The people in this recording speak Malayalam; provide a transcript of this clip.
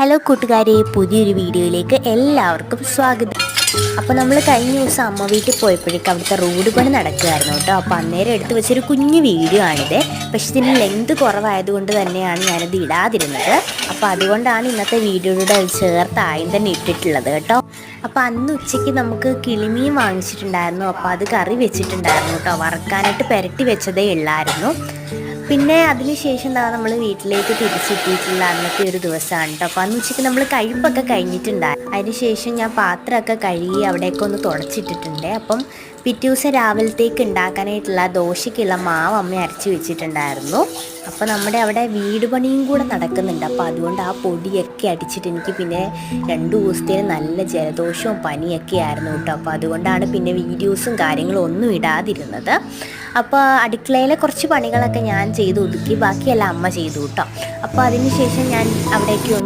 ഹലോ കൂട്ടുകാരെ, പുതിയൊരു വീഡിയോയിലേക്ക് എല്ലാവർക്കും സ്വാഗതം. അപ്പോൾ നമ്മൾ കഴിഞ്ഞ ദിവസം അമ്മ വീട്ടിൽ പോയപ്പോഴേക്കും അവിടുത്തെ റോഡ് പണി നടക്കുകയായിരുന്നു കേട്ടോ. അപ്പോൾ അന്നേരം എടുത്തു വെച്ചൊരു കുഞ്ഞു വീഡിയോ ആണിത്. പക്ഷെ ഇതിന് ലെങ്ത് കുറവായതുകൊണ്ട് തന്നെയാണ് ഞാനിത് ഇടാതിരുന്നത്. അപ്പോൾ അതുകൊണ്ടാണ് ഇന്നത്തെ വീഡിയോയുടെ ചേർത്ത് ആയും തന്നെ ഇട്ടിട്ടുള്ളത് കേട്ടോ. അപ്പോൾ അന്ന് ഉച്ചയ്ക്ക് നമുക്ക് കിളിമീൻ വാങ്ങിച്ചിട്ടുണ്ടായിരുന്നു. അപ്പോൾ അത് കറി വെച്ചിട്ടുണ്ടായിരുന്നു കേട്ടോ. വറക്കാനായിട്ട് പുരട്ടി വെച്ചതേ ഉള്ളായിരുന്നു. പിന്നെ അതിനുശേഷം നമ്മൾ വീട്ടിലേക്ക് തിരിച്ചെത്തിയിട്ടുള്ള അന്നത്തെ ഒരു ദിവസമാണ് കേട്ടോ. അപ്പോൾ അന്ന് ഉച്ചയ്ക്ക് നമ്മൾ കഴിപ്പൊക്കെ കഴിഞ്ഞിട്ടുണ്ടായിരുന്നു. അതിനുശേഷം ഞാൻ പാത്രമൊക്കെ കഴുകി അവിടെയൊക്കെ ഒന്ന് തുടച്ചിട്ടിട്ടുണ്ട്. അപ്പം പിറ്റേ ദിവസം രാവിലത്തേക്ക് ഉണ്ടാക്കാനായിട്ടുള്ള ദോശയ്ക്കുള്ള മാവ് അമ്മ അരച്ച് വെച്ചിട്ടുണ്ടായിരുന്നു. അപ്പോൾ നമ്മുടെ അവിടെ വീട് പണിയും കൂടെ നടക്കുന്നുണ്ട്. അപ്പോൾ അതുകൊണ്ട് ആ പൊടിയൊക്കെ അടിച്ചിട്ട് എനിക്ക് പിന്നെ 2 ദിവസത്തേന് നല്ല ജലദോഷവും പനിയൊക്കെ ആയിരുന്നു കേട്ടോ. അപ്പോൾ അതുകൊണ്ടാണ് പിന്നെ വീഡിയോസും കാര്യങ്ങളും ഒന്നും ഇടാതിരുന്നത്. അപ്പോൾ അടുക്കളയിലെ കുറച്ച് പണികളൊക്കെ ഞാൻ ചെയ്ത് ഒതുക്കി, ബാക്കിയെല്ലാം അമ്മ ചെയ്തു കേട്ടോ. അപ്പോൾ അതിന് ശേഷം ഞാൻ അവിടേക്ക് ഒന്ന്